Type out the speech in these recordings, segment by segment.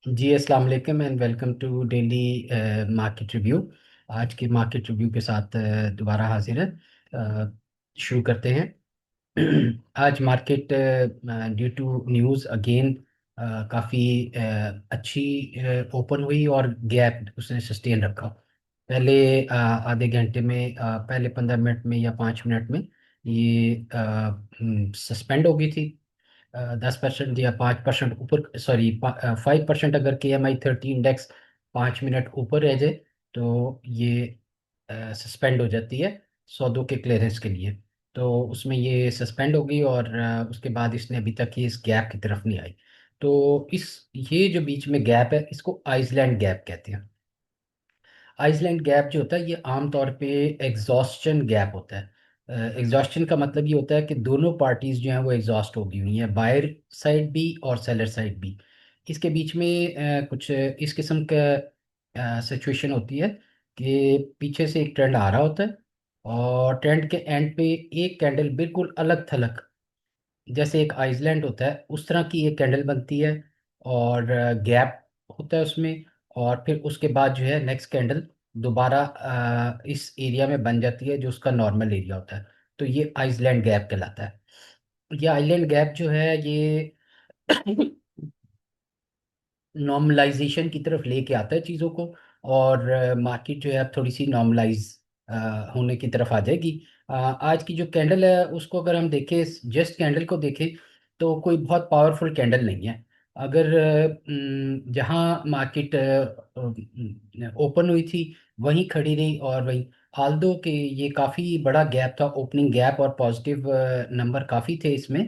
जी अस्सलाम वालेकुम and welcome to daily market review. आज के मार्केट रिव्यू के साथ दोबारा हाजिर है। शुरू करते हैं। आज market due to news again काफ़ी अच्छी ओपन हुई और गैप उसने सस्टेन रखा। पहले आधे घंटे में, पहले 15 मिनट में या 5 मिनट में ये सस्पेंड हो गई थी। 10% या 5% ऊपर, सॉरी 5%। अगर KMI 30 इंडेक्स 5 मिनट ऊपर रह जाए तो ये सस्पेंड हो जाती है सौदों के क्लियरेंस के लिए। तो उसमें ये सस्पेंड हो गई और उसके बाद इसने अभी तक ये इस गैप की तरफ नहीं आई। तो इस ये जो बीच में गैप है इसको आइसलैंड गैप कहते हैं। आइसलैंड गैप जो होता है ये आमतौर पे एग्जॉस्शन गैप होता है। एग्जॉस्शन का मतलब ये होता है कि दोनों पार्टीज जो हैं वो एग्जॉस्ट हो गई हुई हैं, बायर साइड भी और सेलर साइड भी। इसके बीच में कुछ इस किस्म का सिचुएशन होती है कि पीछे से एक ट्रेंड आ रहा होता है और ट्रेंड के एंड पे एक कैंडल बिल्कुल अलग थलग, जैसे एक आइसलैंड होता है उस तरह की एक कैंडल बनती है और गैप होता है उसमें। और फिर उसके बाद जो है नेक्स्ट कैंडल दोबारा इस एरिया में बन जाती है जो उसका नॉर्मल एरिया होता है। तो ये आइसलैंड गैप कहलाता है। ये आइलैंड गैप जो है ये नॉर्मलाइजेशन की तरफ लेके आता है चीज़ों को। और मार्केट जो है अब थोड़ी सी नॉर्मलाइज होने की तरफ आ जाएगी। आज की जो कैंडल है उसको अगर हम देखें, जस्ट कैंडल को देखें, तो कोई बहुत पावरफुल कैंडल नहीं है। अगर जहां मार्केट ओपन हुई थी वहीं खड़ी रही और वहीं, हाल के ये काफ़ी बड़ा गैप था, ओपनिंग गैप और पॉजिटिव नंबर काफ़ी थे इसमें।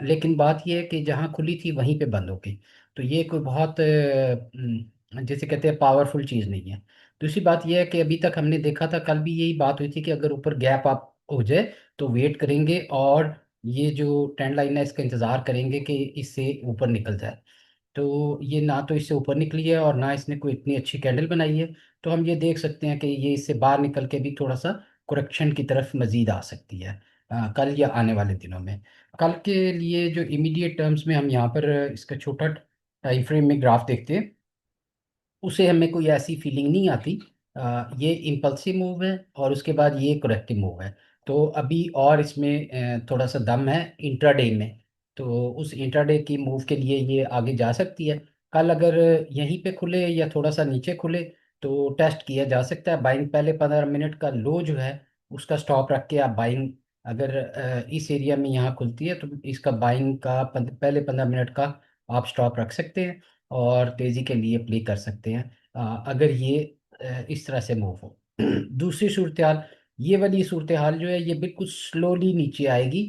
लेकिन बात यह है कि जहां खुली थी वहीं पे बंद हो गई। तो ये कोई बहुत जैसे कहते हैं पावरफुल चीज़ नहीं है। दूसरी बात यह है कि अभी तक हमने देखा था, कल भी यही बात हुई थी कि अगर ऊपर गैप अप हो जाए तो वेट करेंगे और ये जो ट्रेंड लाइन है इसका इंतज़ार करेंगे कि इससे ऊपर निकल जाए। तो ये ना तो इससे ऊपर निकली है और ना इसने कोई इतनी अच्छी कैंडल बनाई है। तो हम ये देख सकते हैं कि ये इससे बाहर निकल के भी थोड़ा सा करेक्शन की तरफ मजीद आ सकती है कल या आने वाले दिनों में। कल के लिए जो इमीडिएट टर्म्स में हम यहाँ पर इसका छोटा टाइम फ्रेम में ग्राफ देखते हैं, उसे हमें कोई ऐसी फीलिंग नहीं आती। ये इम्पल्सिव मूव है और उसके बाद ये करेक्टिव मूव है। तो अभी और इसमें थोड़ा सा दम है इंट्राडे में। तो उस इंट्राडे की मूव के लिए ये आगे जा सकती है। कल अगर यहीं पे खुले या थोड़ा सा नीचे खुले तो टेस्ट किया जा सकता है बाइंग। पहले 15 मिनट का लो जो है उसका स्टॉप रख के आप बाइंग, अगर इस एरिया में यहाँ खुलती है तो इसका बाइंग का पहले 15 मिनट का आप स्टॉप रख सकते हैं और तेजी के लिए प्ले कर सकते हैं। अगर ये इस तरह से मूव हो। दूसरी सूरत हाल, ये वाली सूरत हाल जो है ये बिल्कुल स्लोली नीचे आएगी।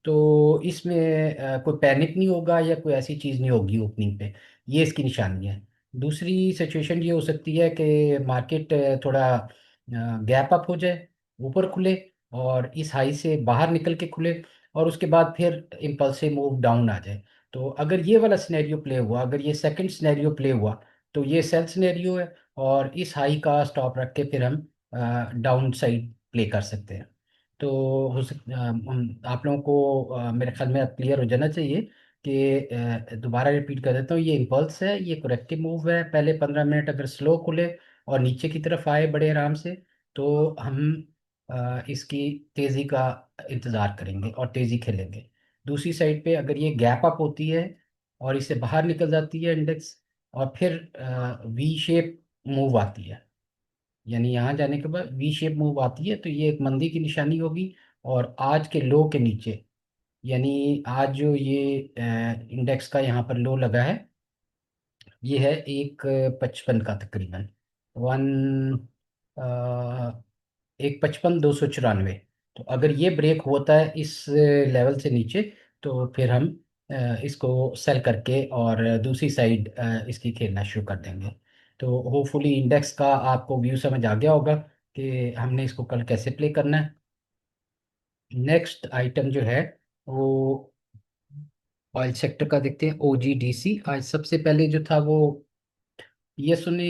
तो इसमें कोई पैनिक नहीं होगा या कोई ऐसी चीज़ नहीं होगी ओपनिंग पे। ये इसकी निशानी है। दूसरी सिचुएशन ये हो सकती है कि मार्केट थोड़ा गैप अप हो जाए, ऊपर खुले और इस हाई से बाहर निकल के खुले और उसके बाद फिर इम्पल्सिव मूव डाउन आ जाए। तो अगर ये वाला सिनेरियो प्ले हुआ, अगर ये सेकंड सिनेरियो प्ले हुआ तो ये सेल सिनेरियो है और इस हाई का स्टॉप रख के फिर हम डाउन साइड प्ले कर सकते हैं। तो आप लोगों को मेरे ख्याल में अब क्लियर हो जाना चाहिए कि दोबारा रिपीट कर देता हूँ, ये इम्पल्स है, ये करेक्टिव मूव है। पहले 15 मिनट अगर स्लो खुले और नीचे की तरफ आए बड़े आराम से तो हम इसकी तेज़ी का इंतज़ार करेंगे और तेज़ी खेलेंगे। दूसरी साइड पे अगर ये गैप अप होती है और इससे बाहर निकल जाती है इंडेक्स और फिर वी शेप मूव आती है, यानी यहाँ जाने के बाद वी शेप मूव आती है, तो ये एक मंदी की निशानी होगी। और आज के लो के नीचे, यानी आज जो ये इंडेक्स का यहाँ पर लो लगा है ये है 155 का तकरीबन, वन 155,294। तो अगर ये ब्रेक होता है इस लेवल से नीचे तो फिर हम इसको सेल करके और दूसरी साइड इसकी खेलना शुरू कर देंगे। तो होपफुली इंडेक्स का आपको व्यू समझ आ गया होगा कि हमने इसको कल कैसे प्ले करना है। नेक्स्ट आइटम जो है वो ऑयल सेक्टर का देखते हैं। OGDC आज सबसे पहले जो था वो पीएसओ ने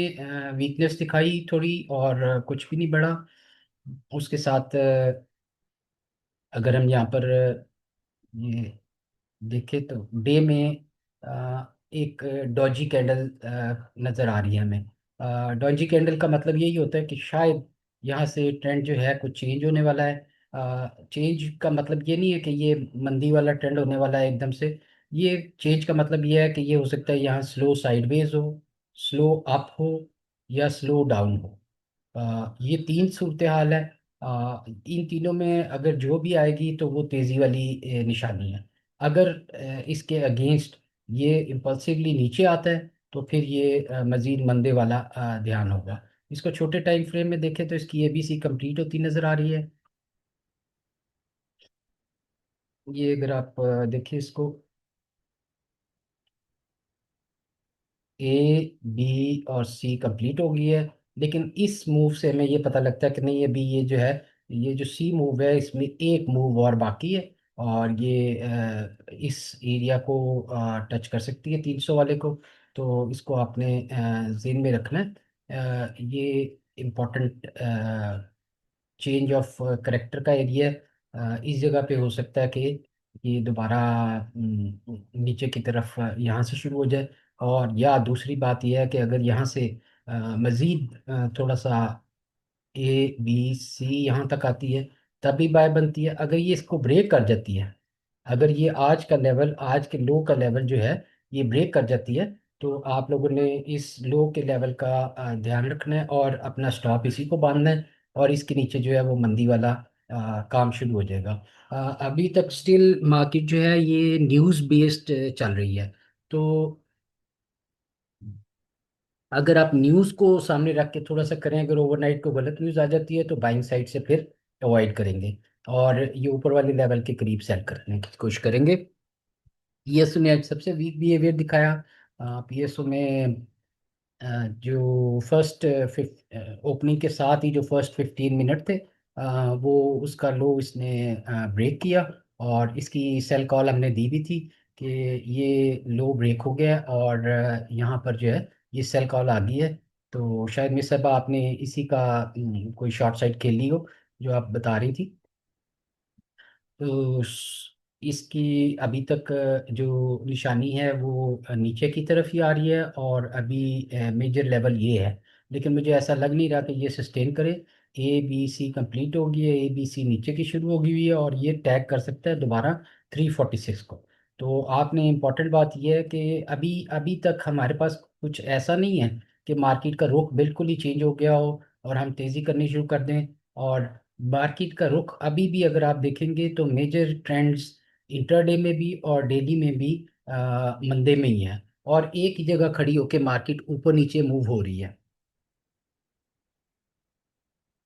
वीकनेस दिखाई थोड़ी और कुछ भी नहीं बढ़ा। उसके साथ अगर हम यहाँ पर ये देखें तो डे में एक डॉजी कैंडल नज़र आ रही है हमें। डॉजी कैंडल का मतलब यही होता है कि शायद यहाँ से ट्रेंड जो है कुछ चेंज होने वाला है। चेंज का मतलब ये नहीं है कि ये मंदी वाला ट्रेंड होने वाला है एकदम से। ये चेंज का मतलब ये है कि ये हो सकता है यहाँ स्लो साइडवेज हो, स्लो अप हो, या स्लो डाउन हो। ये तीन सूरत हाल है। इन तीनों में अगर जो भी आएगी तो वो तेज़ी वाली निशानी है। अगर इसके अगेंस्ट ये इम्पल्सिवली नीचे आता है तो फिर ये मजीद मंदे वाला ध्यान होगा। इसको छोटे टाइम फ्रेम में देखें तो इसकी एबीसी कंप्लीट होती नजर आ रही है। ये अगर आप देखिए इसको, ए बी और सी कंप्लीट हो गई है। लेकिन इस मूव से हमें ये पता लगता है कि नहीं, अभी ये जो है, ये जो सी मूव है इसमें एक मूव और बाकी है। और ये इस एरिया को टच कर सकती है 300 वाले को। तो इसको आपने जेन में रखना है। ये इम्पोर्टेंट चेंज ऑफ करेक्टर का एरिया। इस जगह पे हो सकता है कि ये दोबारा नीचे की तरफ यहाँ से शुरू हो जाए। और या दूसरी बात यह है कि अगर यहाँ से मज़ीद थोड़ा सा ए बी सी यहाँ तक आती है तभी बाय बनती है। अगर ये इसको ब्रेक कर जाती है, अगर ये आज का लेवल, आज के लो का लेवल जो है ये ब्रेक कर जाती है, तो आप लोगों ने इस लो के लेवल का ध्यान रखना है और अपना स्टॉप इसी को बांधना है। और इसके नीचे जो है वो मंदी वाला काम शुरू हो जाएगा। अभी तक स्टिल मार्केट जो है ये न्यूज़ बेस्ड चल रही है। तो अगर आप न्यूज़ को सामने रख के थोड़ा सा करें, अगर ओवरनाइट को गलत न्यूज़ आ जाती है तो बाइंग साइड से फिर अवॉइड करेंगे और ये ऊपर वाले लेवल के करीब सेल करने की कोशिश करेंगे। पीएसयू ने आज सबसे वीक बिहेवियर दिखाया। पीएसयू में जो फर्स्ट फिफ्थ ओपनिंग के साथ ही जो फर्स्ट 15 मिनट थे, वो उसका लो इसने ब्रेक किया। और इसकी सेल कॉल हमने दी भी थी कि ये लो ब्रेक हो गया है और यहाँ पर जो है ये सेल कॉल आ गई है। तो शायद मिस साहब आपने इसी का कोई शॉर्ट साइड खेल ली हो जो आप बता रही थी। तो इसकी अभी तक जो निशानी है वो नीचे की तरफ ही आ रही है और अभी मेजर लेवल ये है। लेकिन मुझे ऐसा लग नहीं रहा कि ये सस्टेन करे। ए बी सी कंप्लीट हो गई है, ए बी सी नीचे की शुरू हो गई हुई है और ये टैग कर सकता है दोबारा 346 को। तो आपने इम्पोर्टेंट बात ये है कि अभी अभी तक हमारे पास कुछ ऐसा नहीं है कि मार्केट का रुख बिल्कुल ही चेंज हो गया हो और हम तेज़ी करनी शुरू कर दें। और मार्केट का रुख अभी भी अगर आप देखेंगे तो मेजर ट्रेंड्स इंटरडे में भी और डेली में भी मंदे में ही है। और एक ही जगह खड़ी होकर मार्केट ऊपर नीचे मूव हो रही है।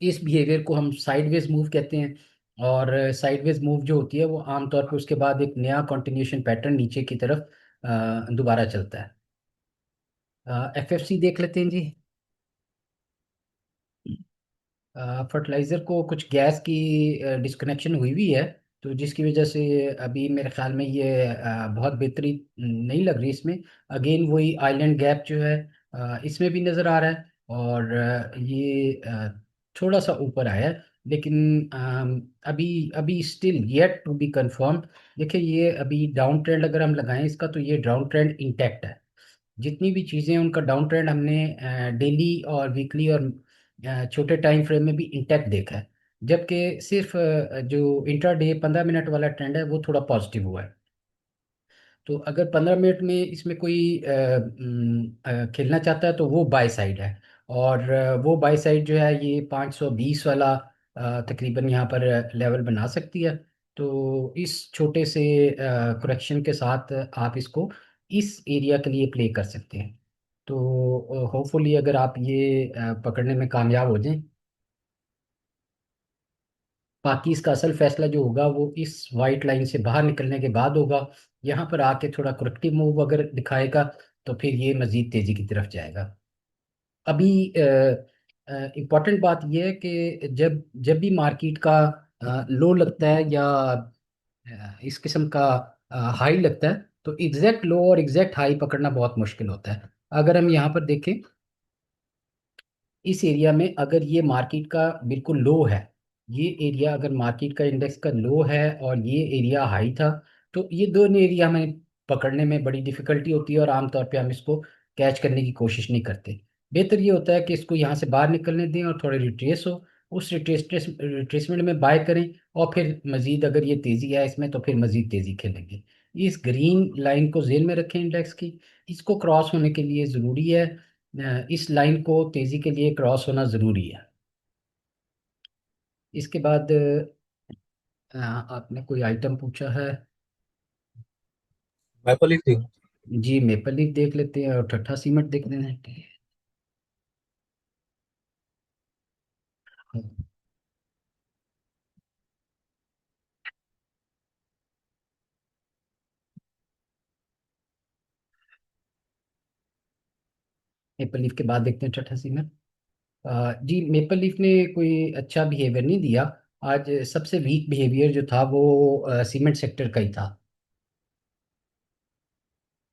इस बिहेवियर को हम साइडवेज मूव कहते हैं। और साइडवेज मूव जो होती है वो आमतौर पर उसके बाद एक नया कंटिन्यूशन पैटर्न नीचे की तरफ दोबारा चलता है। एफएफसी देख लेते हैं जी। फर्टिलाइजर को कुछ गैस की डिस्कनेक्शन हुई हुई है, तो जिसकी वजह से अभी मेरे ख्याल में ये बहुत बेहतरी नहीं लग रही इसमें। अगेन वही आइलैंड गैप जो है इसमें भी नज़र आ रहा है। और ये थोड़ा सा ऊपर आया है। लेकिन अभी अभी still yet to be confirm. देखिए ये अभी डाउन ट्रेंड अगर हम लगाएं इसका तो ये डाउन ट्रेंड इंटैक्ट है। जितनी भी चीज़ें हैं उनका डाउन ट्रेंड हमने डेली और वीकली और छोटे टाइम फ्रेम में भी इंटैक्ट देखा है। जबकि सिर्फ जो इंट्रा डे 15 मिनट वाला ट्रेंड है वो थोड़ा पॉजिटिव हुआ है। तो अगर 15 मिनट में इसमें कोई खेलना चाहता है तो वो बाय साइड है। और वो बाय साइड जो है ये 520 वाला तकरीबन यहाँ पर लेवल बना सकती है। तो इस छोटे से करेक्शन के साथ आप इसको इस एरिया के लिए प्ले कर सकते हैं। तो होपफुली अगर आप ये पकड़ने में कामयाब हो जाएं, बाकी इसका असल फैसला जो होगा वो इस वाइट लाइन से बाहर निकलने के बाद होगा। यहाँ पर आके थोड़ा करेक्टिव मूव अगर दिखाएगा तो फिर ये मजीद तेजी की तरफ जाएगा। अभी इम्पॉर्टेंट बात यह है कि जब जब भी मार्केट का लो लगता है या इस किस्म का हाई लगता है तो एग्जैक्ट लो और एग्जैक्ट हाई पकड़ना बहुत मुश्किल होता है। अगर हम यहाँ पर देखें इस एरिया में, अगर ये मार्केट का बिल्कुल लो है, ये एरिया अगर मार्केट का इंडेक्स का लो है और ये एरिया हाई था, तो ये दोनों एरिया हमें पकड़ने में बड़ी डिफिकल्टी होती है और आमतौर पे हम इसको कैच करने की कोशिश नहीं करते। बेहतर ये होता है कि इसको यहाँ से बाहर निकलने दें और थोड़े रिट्रेस हो, उस रिट्रेसमेंट में बाय करें, और फिर मजीद अगर ये तेज़ी है इसमें तो फिर मजीद तेज़ी खेलेंगे। इस ग्रीन लाइन को जेल में रखें इंडेक्स की। इसको क्रॉस होने के लिए ज़रूरी है, इस लाइन को तेज़ी के लिए क्रॉस होना ज़रूरी है। इसके बाद आपने कोई आइटम पूछा है। मैपल लीफ थी। जी मेपल लीफ देख लेते हैं और ठट्ठा सीमेंट देख लेते हैं। मेपल लीफ के बाद देखते हैं ठट्ठा सीमेंट। जी मेपल लीफ ने कोई अच्छा बिहेवियर नहीं दिया। आज सबसे वीक बिहेवियर जो था वो सीमेंट सेक्टर का ही था।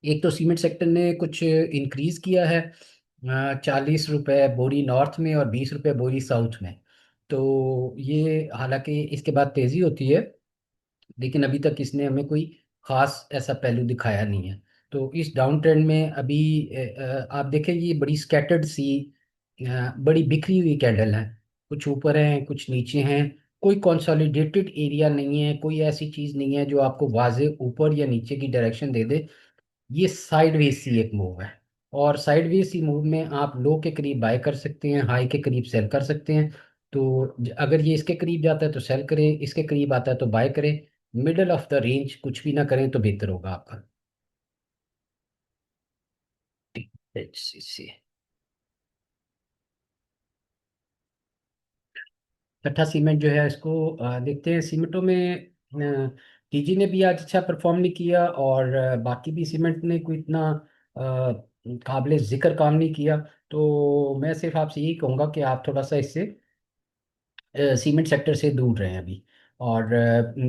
एक तो सीमेंट सेक्टर ने कुछ इंक्रीज किया है, 40 रुपए बोरी नॉर्थ में और 20 रुपए बोरी साउथ में। तो ये हालांकि इसके बाद तेजी होती है, लेकिन अभी तक इसने हमें कोई खास ऐसा पहलू दिखाया नहीं है। तो इस डाउन ट्रेंड में अभी आप देखें ये बड़ी स्कैटर्ड सी, बड़ी बिखरी हुई कैंडल है। कुछ ऊपर हैं कुछ नीचे हैं, कोई कंसोलिडेटेड एरिया नहीं है, कोई ऐसी चीज नहीं है जो आपको वाजे ऊपर या नीचे की डायरेक्शन दे दे। ये साइडवेज सी एक मूव है, और साइडवेज सी मूव में आप लो के करीब बाय कर सकते हैं, हाई के करीब सेल कर सकते हैं। तो अगर ये इसके करीब जाता है तो सेल करें, इसके करीब आता है तो बाय करें। मिडल ऑफ द रेंज कुछ भी ना करें तो बेहतर होगा आपका। HCC छठा सीमेंट जो है इसको देखते हैं सीमेंटों में। टीजी ने भी आज अच्छा परफॉर्म नहीं किया, और बाकी भी सीमेंट ने कोई इतना काबिल जिक्र काम नहीं किया। तो मैं सिर्फ आपसे यही कहूँगा कि आप थोड़ा सा इससे सीमेंट सेक्टर से दूर रहे हैं अभी। और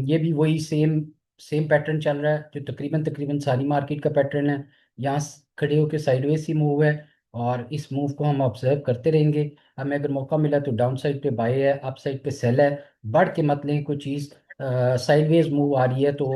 ये भी वही सेम सेम पैटर्न चल रहा है जो तकरीबन तकरीबन सारी मार्केट का पैटर्न है। यहाँ खड़े होकर साइडवेज सी मूव है, और इस मूव को हम ऑब्जर्व करते रहेंगे। हमें अगर मौका मिला तो डाउन साइड पे बाय है, अप साइड पे सेल है। बढ़ के मत लें कोई चीज़, साइडवेज मूव आ रही है तो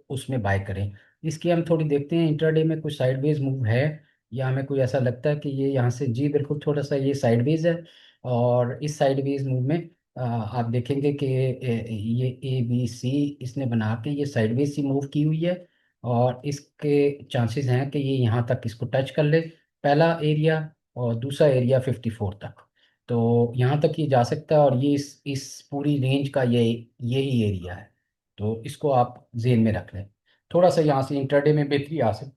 उसमें बाय करें। इसकी हम थोड़ी देखते हैं इंट्राडे में कुछ साइडवेज मूव है, या हमें कोई ऐसा लगता है कि ये यहाँ से, जी बिल्कुल थोड़ा सा ये साइडवेज है। और इस साइडवेज मूव में आप देखेंगे कि ये ABC इसने बना के ये साइडवेज सी मूव की हुई है, और इसके चांसेस हैं कि ये यहाँ तक इसको टच कर ले, पहला एरिया और दूसरा एरिया 54 तक। तो यहाँ तक ये जा सकता है, और ये इस पूरी रेंज का यही एरिया है। तो इसको आप जेन में रख लें। थोड़ा सा यहाँ से इंटरडे में बेहतरी आ सकती,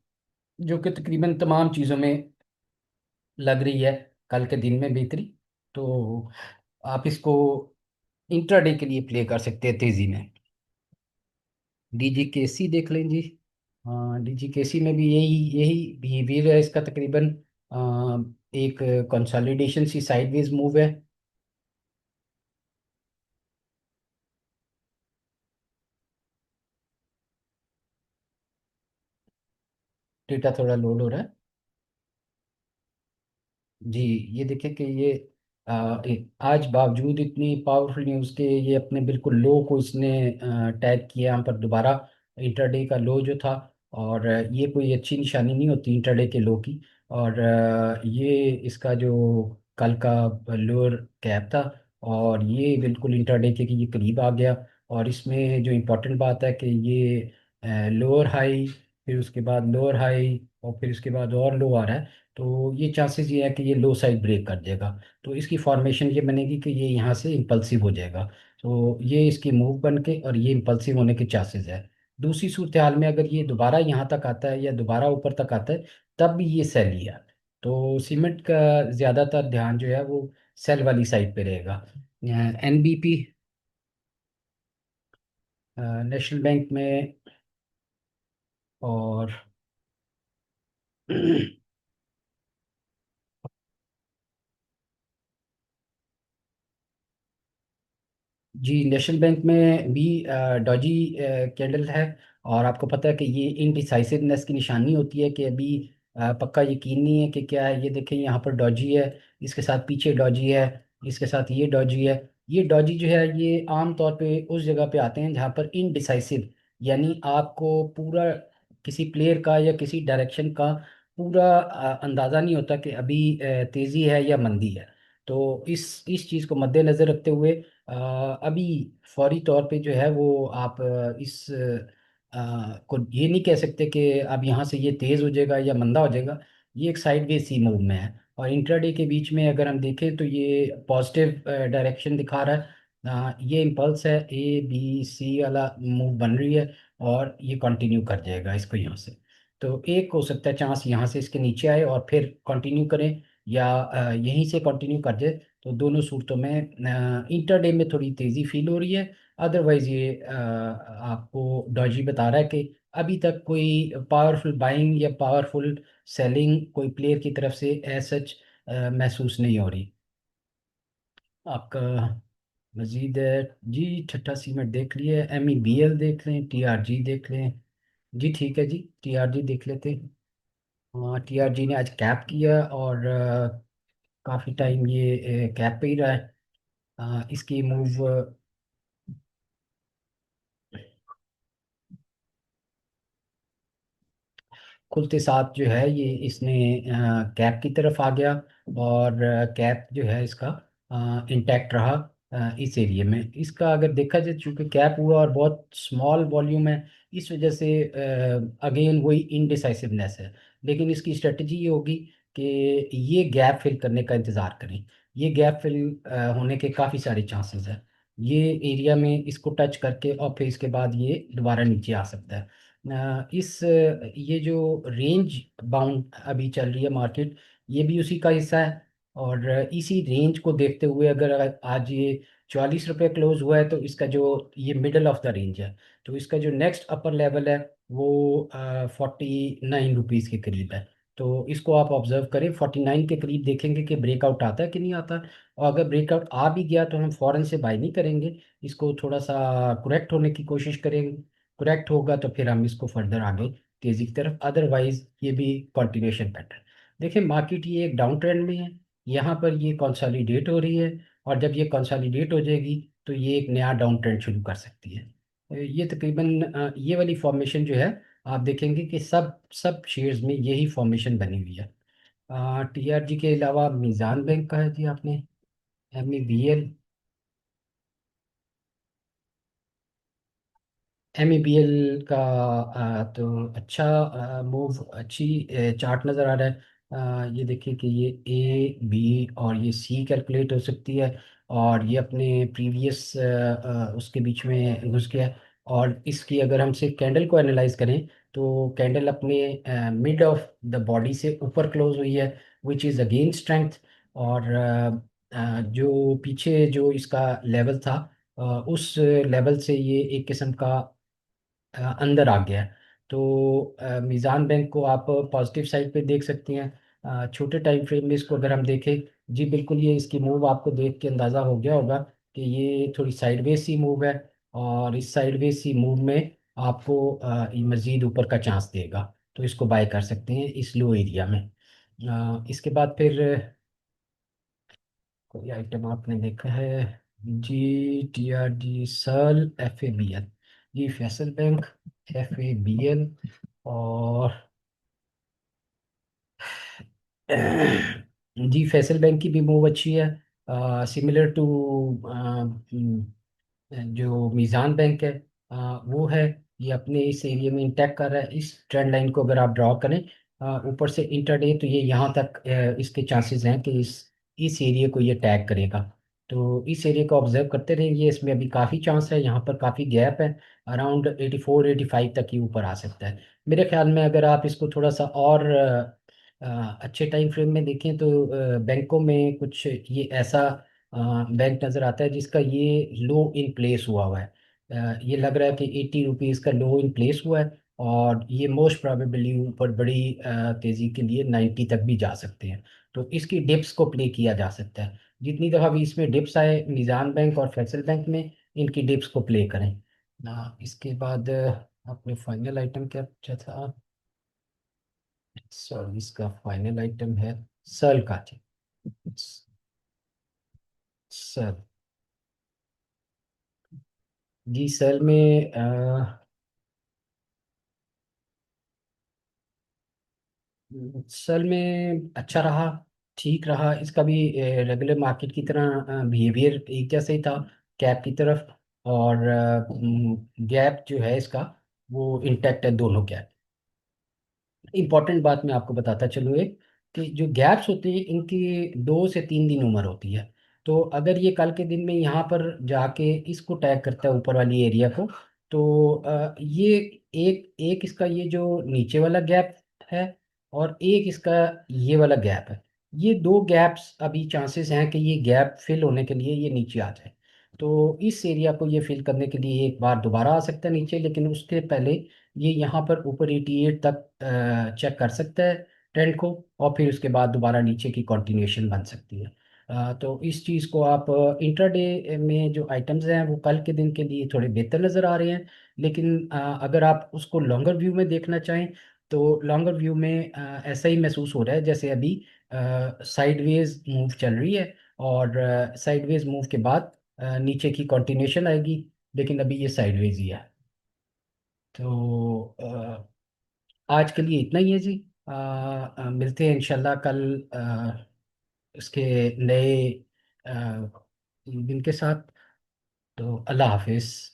जो कि तकरीबन तमाम चीज़ों में लग रही है, कल के दिन में बेहतरी। तो आप इसको इंट्राडे के लिए प्ले कर सकते हैं तेजी में। DGKC देख लें जी। हाँ DGKC में भी यही यही बिहेवियर है इसका तकरीबन। एक कंसोलिडेशन सी साइडवेज मूव है। डेटा थोड़ा लोड हो रहा है। जी ये देखें कि ये आज बावजूद इतनी पावरफुल न्यूज़ के ये अपने बिल्कुल लो को इसने टैग किया यहाँ पर दोबारा, इंटरडे का लो जो था। और ये कोई अच्छी निशानी नहीं होती इंटरडे के लो की। और ये इसका जो कल का लोअर कैप था, और ये बिल्कुल इंटरडे के ये करीब आ गया। और इसमें जो इम्पोर्टेंट बात है कि ये लोअर हाई, फिर उसके बाद लोअर हाई, और फिर उसके बाद और लो आ रहा है। तो ये चांसेस ये है कि ये लो साइड ब्रेक कर देगा। तो इसकी फॉर्मेशन ये बनेगी कि ये यहाँ से इम्पल्सिव हो जाएगा। तो ये इसकी मूव बन के और ये इम्पल्सिव होने के चांसेस है। दूसरी सूरत हाल में अगर ये दोबारा यहाँ तक आता है या दोबारा ऊपर तक आता है, तब भी ये सेल ही है। तो सीमेंट का ज़्यादातर ध्यान जो है वो सेल वाली साइड पे रहेगा। NBP, नेशनल बैंक में, और जी नेशनल बैंक में भी डॉजी कैंडल है। और आपको पता है कि ये इनडिसाइसिवनेस की निशानी होती है कि अभी पक्का यकीन नहीं है कि क्या है। ये देखें यहाँ पर डॉजी है, इसके साथ पीछे डॉजी है, इसके साथ ये डॉजी है। ये डॉजी जो है ये आम तौर पे उस जगह पे आते हैं जहाँ पर इनडिसाइसिव, यानी आपको पूरा किसी प्लेयर का या किसी डायरेक्शन का पूरा अंदाज़ा नहीं होता कि अभी तेज़ी है या मंदी है। तो इस चीज़ को मद्देनज़र रखते हुए अभी फौरी तौर पे जो है वो आप को ये नहीं कह सकते कि अब यहाँ से ये तेज़ हो जाएगा या मंदा हो जाएगा। ये एक साइडवेज सी मूव में है, और इंट्राडे के बीच में अगर हम देखें तो ये पॉजिटिव डायरेक्शन दिखा रहा है। ये इम्पल्स है, ए बी सी वाला मूव बन रही है, और ये कंटिन्यू कर जाएगा इसको यहाँ से। तो एक हो सकता है चांस यहाँ से इसके नीचे आए और फिर कंटिन्यू करें, या यहीं से कंटिन्यू कर जाए। तो दोनों सूरतों में इंटरडे में थोड़ी तेज़ी फील हो रही है। अदरवाइज ये आपको डॉजी बता रहा है कि अभी तक कोई पावरफुल बाइंग या पावरफुल सेलिंग कोई प्लेयर की तरफ से एज सच महसूस नहीं हो रही। आपका मजीद है जी। ठट्टा सीमेंट देख लिए, एम ई बी एल देख लें, टी आर जी देख लें। जी ठीक है जी, टी आर जी देख लेते हैं। हाँ, टी आर जी ने आज कैप किया, और काफ़ी टाइम ये कैप पे ही रहा है। इसकी मूव खुलते साथ जो है ये इसने कैप की तरफ आ गया, और कैप जो है इसका इंटैक्ट रहा इस एरिया में। इसका अगर देखा जाए, चूंकि कैप हुआ और बहुत स्मॉल वॉल्यूम है, इस वजह से अगेन वही इनडिसाइसिवनेस है। लेकिन इसकी स्ट्रेटजी ये होगी कि ये गैप फिल करने का इंतज़ार करें। ये गैप फिल होने के काफ़ी सारे चांसेस है। ये एरिया में इसको टच करके और फिर इसके बाद ये दोबारा नीचे आ सकता है। ये जो रेंज बाउंड अभी चल रही है मार्केट, ये भी उसी का हिस्सा है। और इसी रेंज को देखते हुए अगर आज ये 44 रुपये क्लोज हुआ है, तो इसका जो ये मिडल ऑफ द रेंज है। तो इसका जो नेक्स्ट अपर लेवल है वो 49 रुपीज़ के करीब है। तो इसको आप ऑब्जर्व करें, 49 के करीब देखेंगे कि ब्रेकआउट आता है कि नहीं आता। और अगर ब्रेकआउट आ भी गया तो हम फौरन से बाय नहीं करेंगे, इसको थोड़ा सा करेक्ट होने की कोशिश करेंगे। करेक्ट होगा तो फिर हम इसको फर्दर आगे तेजी की तरफ, अदरवाइज ये भी कंटिन्यूएशन पैटर्न। देखिए मार्केट ये एक डाउन ट्रेंड में है, यहाँ पर ये कंसोलिडेट हो रही है, और जब ये कंसोलिडेट हो जाएगी तो ये एक नया डाउन ट्रेंड शुरू कर सकती है। ये तकरीबन ये वाली फॉर्मेशन जो है, आप देखेंगे कि सब सब शेयर्स में यही फॉर्मेशन बनी हुई है। टी आर जी के अलावा मीज़ान बैंक का है जी आपने, एम ई बी एल। एमईबीएल का तो अच्छा मूव, अच्छी चार्ट नज़र आ रहा है। ये देखिए कि ये ए बी और ये सी कैलकुलेट हो सकती है, और ये अपने प्रीवियस उसके बीच में घुस गया है। और इसकी अगर हम सिर्फ कैंडल को एनालाइज करें, तो कैंडल अपने मिड ऑफ द बॉडी से ऊपर क्लोज हुई है, विच इज़ अगेन स्ट्रेंथ। और जो पीछे जो इसका लेवल था, उस लेवल से ये एक किस्म का अंदर आ गया है। तो मीज़ान बैंक को आप पॉजिटिव साइड पे देख सकते हैं। छोटे टाइम फ्रेम में इसको अगर हम देखें, जी बिल्कुल ये इसकी मूव आपको देख के अंदाज़ा हो गया होगा कि ये थोड़ी साइडवेज सी मूव है, और इस साइडवेज सी मूव में आपको ये मज़ीद ऊपर का चांस देगा। तो इसको बाय कर सकते हैं इस लो एरिया में। इसके बाद फिर कोई आइटम आपने देखा है जी, टी आर जी, सल, एफ ए बी एल। जी Faisal bank, F A B L, और जी फैसल बैंक की भी मूव अच्छी है, सिमिलर टू जो मीज़ान बैंक है, वो है। ये अपने इस एरिया में इंटैक्ट कर रहा है। इस ट्रेंड लाइन को अगर आप ड्रॉ करें ऊपर से इंटरडे, तो ये यहाँ तक इसके चांसेस हैं कि इस एरिया को ये टैग करेगा। तो इस एरिया को ऑब्जर्व करते रहेंगे, इसमें अभी काफ़ी चांस है, यहाँ पर काफ़ी गैप है। अराउंड 84 85 तक ही ऊपर आ सकता है। मेरे ख्याल में अगर आप इसको थोड़ा सा और अच्छे टाइम फ्रेम में देखें, तो बैंकों में कुछ ये ऐसा बैंक नज़र आता है जिसका ये लो इन प्लेस हुआ है। ये लग रहा है कि 80 रुपीज़ का लो इन प्लेस हुआ है, और ये मोस्ट प्रोबेबली ऊपर बड़ी तेज़ी के लिए 90 तक भी जा सकते हैं। तो इसकी डिप्स को प्ले किया जा सकता है। जितनी दफ़ा भी इसमें डिप्स आए मीज़ान बैंक और फैसल बैंक में, इनकी डिप्स को प्ले करें। इसके बाद अपने फाइनल आइटम क्या पूछा था? सॉरी, इसका फाइनल आइटम है सल का जी। सल, जी सल में असल में अच्छा रहा, ठीक रहा। इसका भी रेगुलर मार्केट की तरह बिहेवियर एक जैसा ही था कैप की तरफ। और गैप जो है इसका, वो इंटैक्ट है दोनों गैप। इंपॉर्टेंट बात मैं आपको बताता चलूँ एक, कि जो गैप्स होते हैं इनकी 2 से 3 दिन उम्र होती है। तो अगर ये कल के दिन में यहाँ पर जाके इसको टैग करता है ऊपर वाली एरिया को, तो ये एक एक इसका ये जो नीचे वाला गैप है, और एक इसका ये वाला गैप है। ये दो गैप्स अभी चांसेस हैं कि ये गैप फिल होने के लिए ये नीचे आ जाए। तो इस एरिया को ये फिल करने के लिए एक बार दोबारा आ सकता है नीचे, लेकिन उसके पहले ये यहाँ पर ऊपर 88 तक चेक कर सकता है ट्रेंड को, और फिर उसके बाद दोबारा नीचे की कंटिन्यूएशन बन सकती है। तो इस चीज़ को आप इंट्राडे में जो आइटम्स हैं वो कल के दिन के लिए थोड़े बेहतर नज़र आ रहे हैं। लेकिन अगर आप उसको लॉन्गर व्यू में देखना चाहें, तो लॉन्गर व्यू में ऐसा ही महसूस हो रहा है जैसे अभी साइडवेज मूव चल रही है, और साइडवेज मूव के बाद नीचे की कंटिन्यूएशन आएगी। लेकिन अभी ये साइडवेज ही है। तो आज के लिए इतना ही है जी। मिलते हैं इंशाल्लाह कल इसके नए अ, दिन के साथ। तो अल्लाह हाफिज।